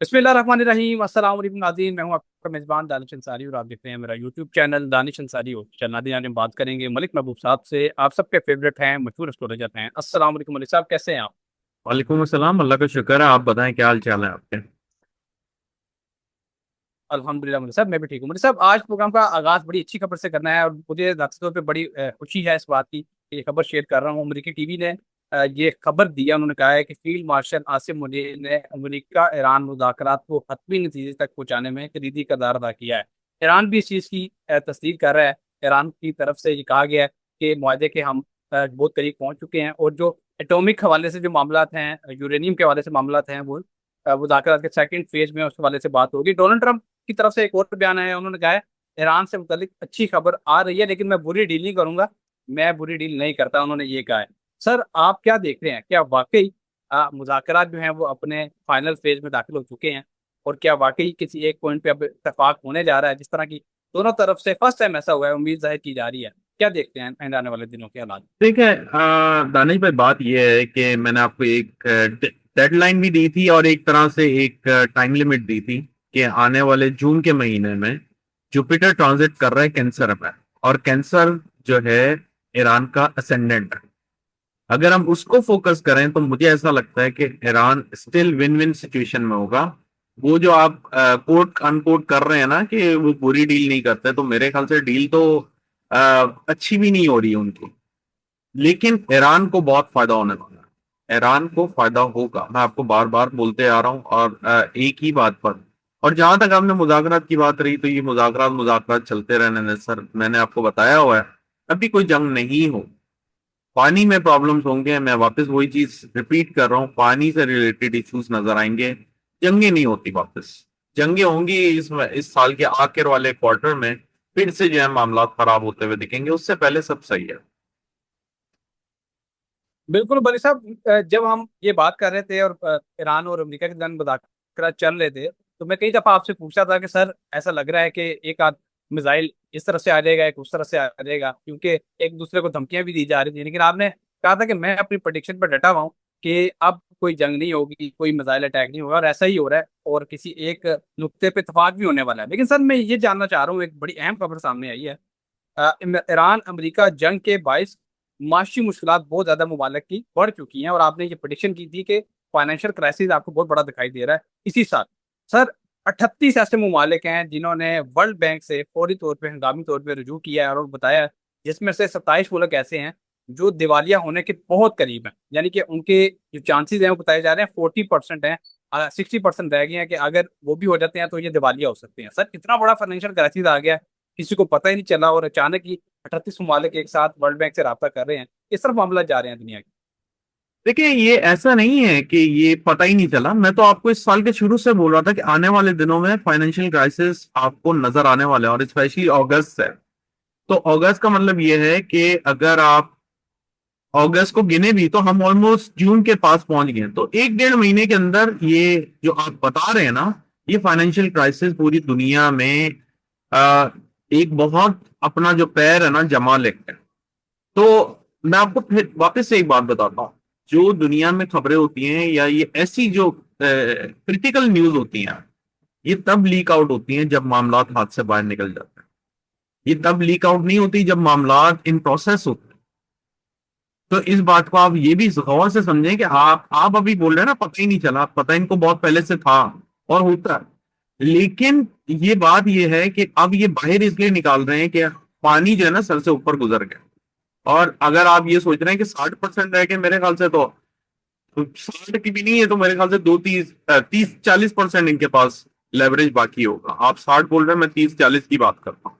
बिस्मिल्लाहिर्रहमानिर्रहीम अस्सलाम वालेकुम नाज़रीन, मैं हूं आपका मेज़बान दानिश अंसारी और आप देख रहे हैं मेरा YouTube channel Danish Ansari official. नाज़रीन, आज हम बात करेंगे मलिक महबूब साहब से। आप सबके फेवरेट हैं, मशहूर एस्ट्रोलॉजर हैं। अस्सलाम वालेकुम मलिक साहब, कैसे हैं आप? वालेकुम अस्सलाम। अल्लाह का शुक्र है। आप बताएं क्या हाल चाल है आपके। अल्हम्दुलिल्लाह मलिक साहब, मैं भी ठीक हूँ। मलिक साहब, आज प्रोग्राम का आगाज़ बड़ी अच्छी खबर से करना है और मुझे ज़ाती तौर पे बड़ी खुशी है इस बात की कि ये खबर शेयर कर रहा हूँ। अमेरिकी टीवी ने ये खबर दी है। उन्होंने कहा है कि फील्ड मार्शल आसिम मुनीर ने अमेरिका ईरान मुज़ाकरात को हतमी नतीजे तक पहुँचाने में कलीदी किरदार अदा किया है। ईरान भी इस चीज़ की तस्दीक कर रहा है। ईरान की तरफ से ये कहा गया है कि मुआहदे के हम बहुत करीब पहुँच चुके हैं और जो एटॉमिक हवाले से जो मामलात हैं, यूरेनियम के हवाले से मामलात हैं, वो मुज़ाकरात के सेकंड फेज़ में उस हवाले से बात होगी। डोनाल्ड ट्रंप की तरफ से एक और बयान आया है। उन्होंने कहा है, ईरान से मुतालिक अच्छी खबर आ रही है, लेकिन मैं बुरी डील नहीं करूँगा, मैं बुरी डील नहीं करता, उन्होंने ये कहा है। सर, आप क्या देख रहे हैं? क्या वाक़ई मुज़ाकरात जो हैं वो अपने फाइनल फेज़ में दाखिल हो चुके हैं? और क्या वाक़ई किसी एक पॉइंट पे अब इत्तेफ़ाक होने जा रहा है, जिस तरह की दोनों तरफ से फर्स्ट टाइम ऐसा हुआ है, उम्मीद ज़ाहिर की जा रही है। क्या देखते हैं आइंदा आने वाले दिनों के हालात? ठीक है। दानिश भाई, बात यह है कि मैंने आपको एक डेडलाइन भी दी थी और एक तरह से एक टाइम लिमिट दी थी कि आने वाले जून के महीने में जुपिटर ट्रांजिट कर रहा है कैंसर में। और कैंसर जो है ईरान का असेंडेंट है। अगर हम उसको फोकस करें तो मुझे ऐसा लगता है कि Iran still win win situation में होगा। वो जो आप कोट अनकोट कर रहे हैं ना कि वो बुरी डील नहीं करते, तो मेरे ख्याल से डील तो अ, अच्छी भी नहीं हो रही है उनकी। लेकिन ईरान को बहुत फायदा होने वाला है। ईरान को फायदा होगा, मैं आपको बार बार बोलते आ रहा हूँ। और एक ही बात पर। और जहां तक आपने मुज़ाकरात की बात रही, तो ये मुज़ाकरात मुज़ाकरात चलते रहने दें सर। मैंने आपको बताया हुआ है, अभी कोई जंग नहीं हो। पानी में प्रॉब्लम्स होंगे, मैं वापस वही चीज रिपीट कर रहा हूँ, पानी से रिलेटेड इश्यूज नजर आएंगे। जंगे नहीं होती वापस। जंगे होंगी इस साल के आखिर वाले क्वार्टर में। फिर से जो है मामला खराब होते हुए दिखेंगे, उससे पहले सब सही है। बिल्कुल बली साहब, जब हम ये बात कर रहे थे और ईरान और अमेरिका के दरमियान मुज़ाकरात चल रहे थे, तो मैं कई दफ़ा आपसे पूछा था कि सर, ऐसा लग रहा है कि एक आध मिसाइल इस तरफ से आ जाएगा, एक उस तरफ से आ जाएगा, क्योंकि एक दूसरे को धमकियां भी दी जा रही थी। लेकिन आपने कहा था कि मैं अपनी प्रेडिक्शन पर डटा हुआ हूँ कि अब कोई जंग नहीं होगी, कोई मिसाइल अटैक नहीं होगा, और ऐसा ही हो रहा है और किसी एक नुक्ते पे इतफाक भी होने वाला है। लेकिन सर, मैं ये जानना चाह रहा हूँ, एक बड़ी अहम खबर सामने आई है। ईरान अमेरिका जंग के बायस माशी मुश्किलात बहुत ज्यादा मुमालिक की बढ़ चुकी हैं, और आपने ये प्रेडिक्शन की थी कि फाइनेंशियल क्राइसिस आपको बहुत बड़ा दिखाई दे रहा है इसी साल। सर, 38 ऐसे मुमालिक हैं जिन्होंने वर्ल्ड बैंक से फौरी तौर पर हंगामी तौर पर रुजू किया है और बताया है, जिसमें से 27 मुल्क ऐसे हैं जो दिवालिया होने के बहुत करीब हैं। यानी कि उनके जो चांसेस हैं वो बताए जा रहे हैं 40% हैं। 60% रह गए हैं कि अगर वो भी हो जाते हैं तो ये दिवालिया हो सकते हैं। सर, कितना बड़ा फाइनेंशियल क्राइसिस आ गया है, किसी को पता ही नहीं चला, और अचानक ही 38 ममालिक एक साथ वर्ल्ड बैंक से रब्ता कर रहे हैं। इस तरफ मामला जा रहे हैं दुनिया के। देखिए, ये ऐसा नहीं है कि ये पता ही नहीं चला। मैं तो आपको इस साल के शुरू से बोल रहा था कि आने वाले दिनों में फाइनेंशियल क्राइसिस आपको नजर आने वाले हैं, और स्पेशली अगस्त से। तो अगस्त का मतलब ये है कि अगर आप अगस्त को गिने भी तो हम ऑलमोस्ट जून के पास पहुंच गए हैं। तो एक डेढ़ महीने के अंदर ये जो आप बता रहे हैं ना, ये फाइनेंशियल क्राइसिस पूरी दुनिया में आ, एक बहुत अपना जो पैर है ना जमा लेते हैं। तो मैं आपको फिर वापस से एक बात बताता हूँ। जो दुनिया में खबरें होती हैं या ये ऐसी जो क्रिटिकल न्यूज होती हैं, ये तब लीक आउट होती हैं जब मामला हाथ से बाहर निकल जाते हैं। ये तब लीक आउट नहीं होती जब मामला इन प्रोसेस होते हैं। तो इस बात को आप ये भी गौर से समझें कि आप अभी बोल रहे हैं ना, पता ही नहीं चला, पता इनको बहुत पहले से था और होता है। लेकिन ये बात ये है कि अब ये बाहर इसलिए निकाल रहे हैं कि पानी जो है ना सर से ऊपर गुजर गया। और अगर आप ये सोच रहे हैं कि 60% रह गए, मेरे ख्याल से तो 60 की भी नहीं है, तो मेरे ख्याल से 30-40% इनके पास लेवरेज बाकी होगा। आप 60 बोल रहे हैं, मैं 30-40 की बात करता हूँ।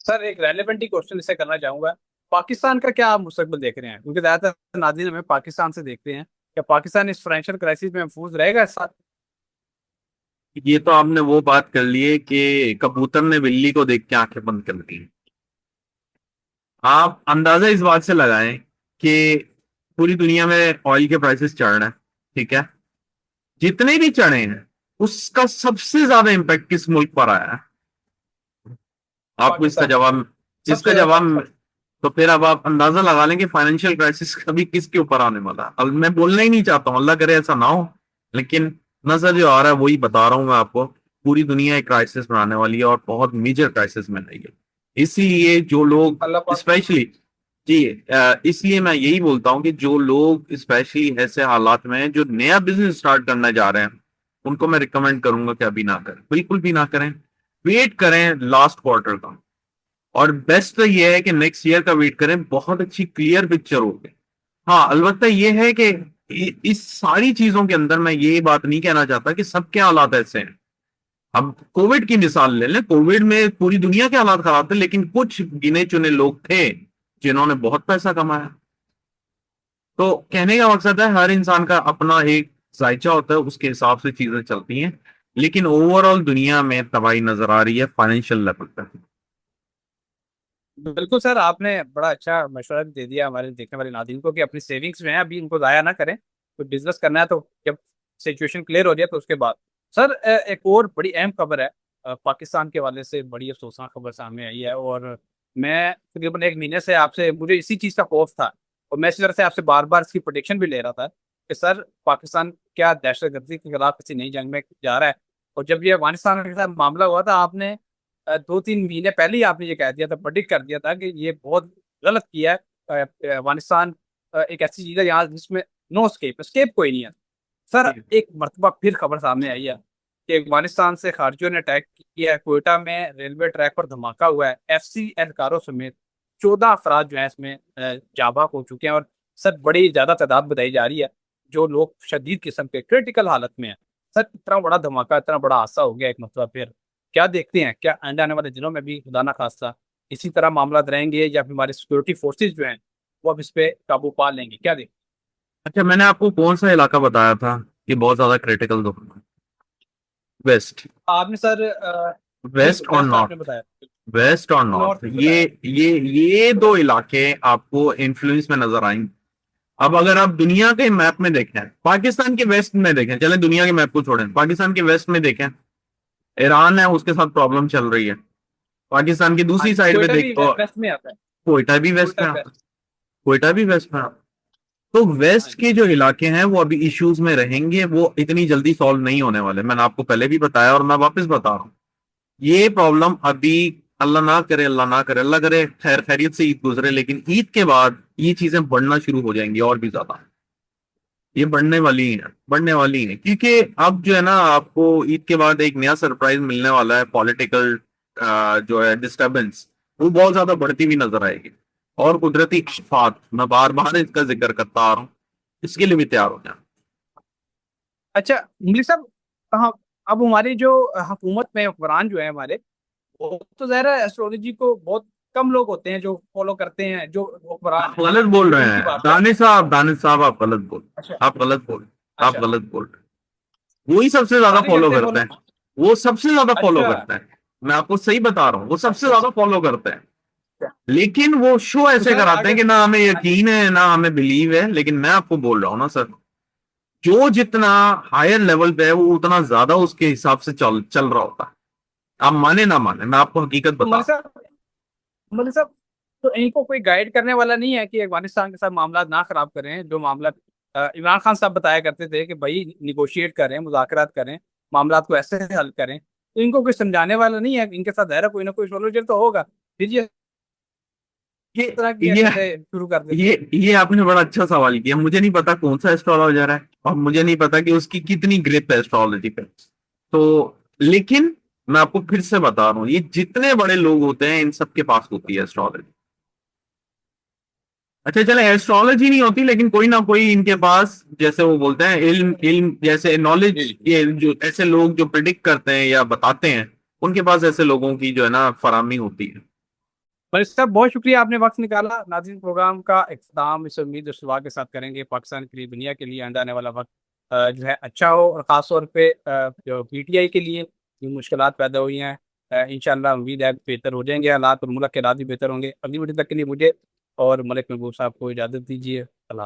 सर, एक रेलेवेंट ही क्वेश्चन इसे करना चाहूंगा। पाकिस्तान का क्या आप मुस्तकबिल देख रहे हैं? क्योंकि ज्यादातर नाज़रीन हमें पाकिस्तान से देखते हैं। क्या पाकिस्तान इस फाइनेंशियल क्राइसिस में महफूज रहेगा इस साथ? ये तो आपने वो बात कर ली है कि कबूतर ने बिल्ली को देख के आंखें बंद कर दी। आप अंदाजा इस बात से लगाएं कि पूरी दुनिया में ऑयल के प्राइसेस चढ़ रहे हैं। ठीक है। जितने भी चढ़े हैं, उसका सबसे ज्यादा इम्पैक्ट किस मुल्क पर आया है? आपको इसका पाकिस्तान। जवाब सबसे इसका ज्यादा जवाब पाकिस्तान। तो फिर अब आप अंदाजा लगा लें कि फाइनेंशियल क्राइसिस कभी किसके ऊपर आने वाला है। अब मैं बोलना ही नहीं चाहता हूं, अल्लाह करे ऐसा ना हो। लेकिन नजर जो आ रहा है वही बता रहा हूं मैं आपको। पूरी दुनिया एक क्राइसिस में आने वाली है और बहुत मेजर क्राइसिस में रही है। इसलिए जो लोग अल्लाह पाक। स्पेशली, जी, इसलिए मैं यही बोलता हूँ कि जो लोग स्पेशली ऐसे हालात में हैं, जो नया बिजनेस स्टार्ट करना चाह रहे हैं, उनको मैं रिकमेंड करूंगा कि अभी ना करें, बिल्कुल भी ना करें। वेट करें लास्ट क्वार्टर का। और बेस्ट तो ये है कि नेक्स्ट ईयर का वेट करें, बहुत अच्छी क्लियर पिक्चर होगी। हाँ, अलबत्ता ये है कि इस सारी चीजों के अंदर मैं ये बात नहीं कहना चाहता कि सबके हालात ऐसे हैं। अब कोविड की मिसाल ले लें, कोविड में पूरी दुनिया के हालात खराब थे, लेकिन कुछ गिने चुने लोग थे जिन्होंने बहुत पैसा कमाया। तो कहने का मकसद है, हर इंसान का अपना एक जायचा होता है, उसके हिसाब से चीजें चलती हैं। लेकिन ओवरऑल दुनिया में तबाही नजर आ रही है फाइनेंशियल लेवल पर। बिल्कुल सर, आपने बड़ा अच्छा मशवरा भी दे दिया हमारे देखने वाले नाज़रीन को कि अपनी सेविंग्स जो है अभी इनको ज़ाया ना करें। कोई बिजनेस करना है तो जब सिचुएशन क्लियर हो जाए तो उसके बाद। सर एक और बड़ी अहम खबर है, पाकिस्तान के हवाले से बड़ी अफसोसनाक खबर सामने आई है। और मैं तकरीबन 1 महीने से आपसे, मुझे इसी चीज़ का खौफ था और मैं इसी तरह से आपसे बार बार इसकी प्रोटेक्शन भी ले रहा था कि सर पाकिस्तान क्या दहशतगर्दी के खिलाफ किसी नई जंग में जा रहा है। और जब ये अफगानिस्तान के साथ मामला हुआ था, आपने 2-3 महीने पहले ही आपने ये कह दिया था, प्रेडिक्ट कर दिया था कि ये बहुत गलत किया है। अफगानिस्तान एक ऐसी चीज है यहाँ जिसमें नो स्केप, स्केप कोई नहीं है। सर एक मरतबा फिर खबर सामने आई है कि अफगानिस्तान से खारजियों ने अटैक किया है, कोयटा में रेलवे ट्रैक पर धमाका हुआ है, FC एहलकारों समेत 14 अफराद जो है इसमें जाबाक हो चुके हैं। और सर बड़ी ज्यादा तादाद बताई जा रही है जो लोग शदीद किस्म के क्रिटिकल हालत में है। सर इतना बड़ा धमाका, इतना बड़ा हादसा हो गया एक मरतबा फिर। क्या देखते हैं, क्या आने आने वाले दिनों में भी खुदा ना खास्ता इसी तरह मामला रहेंगे या फिर हमारे सिक्योरिटी फोर्सेज जो हैं वो अब इस पे काबू पा लेंगे, क्या देखते अच्छा, मैंने आपको कौन सा इलाका बताया था कि बहुत ज्यादा क्रिटिकल दो? वेस्ट। हैं आपने सर? वेस्ट बिल्कुल और बेस्ट नॉर्थ। आपने बताया। वेस्ट और नॉर्थ नॉर्थ, भी ये बताया। ये दो इलाके आपको इन्फ्लुएंस में नजर आएंगे। अब अगर आप दुनिया के मैप में देखें, पाकिस्तान के वेस्ट में देखें, चले दुनिया के मैप को छोड़ें, पाकिस्तान के वेस्ट में देखें, ईरान है, उसके साथ प्रॉब्लम चल रही है। पाकिस्तान की हाँ दूसरी जी, साइड पे कोयटा भी देखो, वेस्ट में आता है। कोयटा भी वेस्ट कोयटा में आता है। वेस्ट। कोयटा भी वेस्ट में आता है। तो हाँ वेस्ट जी। के जो इलाके हैं वो अभी इश्यूज में रहेंगे, वो इतनी जल्दी सॉल्व नहीं होने वाले। मैंने आपको पहले भी बताया और मैं वापस बता रहा हूँ, ये प्रॉब्लम अभी, अल्लाह ना करे, अल्लाह ना करे, अल्लाह करे खैर खैरियत से ईद गुजरे, लेकिन ईद के बाद ये चीजें बढ़ना शुरू हो जाएंगी और भी ज्यादा। ये बढ़ने वाली है, बढ़ने वाली है, क्योंकि अब जो है ना, आपको ईद के बाद एक नया सरप्राइज मिलने वाला है। पॉलिटिकल जो है डिस्टरबेंस, वो बहुत ज्यादा बढ़ती हुई नजर आएगी। और कुदरती आफात, मैं बार बार इसका जिक्र करता आ रहा हूँ, इसके लिए भी तैयार हो जाए। अच्छा इंग्लिश साहब, कहाँ अब हमारी जो हुकूमत में हुक्मरान जो है हमारे, वो तो ज़ाहिर है एस्ट्रोलॉजी को बहुत कम लोग होते हैं जो फॉलो करते हैं, जो हुक्मरान आप हैं। गलत बोल सिर्फ रहे उनकी हैं बात करते दानिश साहब, दानिश साहब, आप गलत बोल, हैं। अच्छा। आप गलत बोल, आप अच्छा। गलत बोल रहे हैं। वही सबसे ज्यादा सारे फॉलो करते हैं करते फॉलो। हैं। वो सबसे ज्यादा फॉलो अच्छा। करते हैं। मैं आपको सही बता रहा हूँ, वो सबसे अच्छा ज्यादा अच्छा। फॉलो करते हैं। अच्छा। लेकिन वो शो तो ऐसे सर कराते हैं अगर, कि ना हमें हाँ जी, यकीन है ना हमें बिलीव है। लेकिन मैं आपको बोल रहा हूँ ना सर, जो जितना हायर लेवल पे है वो उतना ज्यादा उसके हिसाब से चल चल रहा होता है। आप माने ना माने, मैं आपको हकीकत तो बता मलिक रहा साहब, मलिक साहब, तो इनको कोई गाइड करने वाला नहीं है कि अफगानिस्तान के साथ मामला ना खराब करें? जो मामला इमरान खान साहब बताया करते थे कि भाई निगोशिएट करें, मुज़ाकरात करें, मामला को ऐसे हल करें। तो इनको कोई समझाने वाला नहीं है? इनके साथ दायरा कोई ना कोई सोल्यूशन तो होगा, फिर ये हूं। इस तरह की ये हरकतें शुरू कर देते हैं। ये आपने बड़ा अच्छा सवाल किया। मुझे नहीं पता कौन सा एस्ट्रोलॉजर है और मुझे नहीं पता कि उसकी कितनी ग्रिप है एस्ट्रोलॉजी पे। तो लेकिन मैं आपको फिर से बता रहा हूँ, ये जितने बड़े लोग होते हैं इन सबके पास होती है एस्ट्रोलॉजी। अच्छा चले, एस्ट्रोलॉजी नहीं होती लेकिन कोई ना कोई इनके पास, जैसे वो बोलते हैं इल्म, इल्म जैसे नॉलेज, ये जो ऐसे लोग जो प्रिडिक्ट करते हैं या बताते हैं, उनके पास ऐसे लोगों की जो है ना फरामी होती है। मलिक साहब बहुत शुक्रिया, आपने वक्त निकाला। नाज़रीन प्रोग्राम का इख्तिताम इस उम्मीद और दुआ के साथ करेंगे पाकिस्तान के लिए, दुनिया के लिए आने आने वाला वक्त जो है अच्छा हो। और ख़ास तौर पे जो PTI के लिए जो मुश्किलात पैदा हुई हैं, इंशाअल्लाह उम्मीद है बेहतर हो जाएंगे हालात और मुल्क के हालात भी बेहतर होंगे। अगली वीडियो तक के लिए मुझे और मलिक महबूब साहब को इजाज़त दीजिए। अल्लाह हाफ़िज़।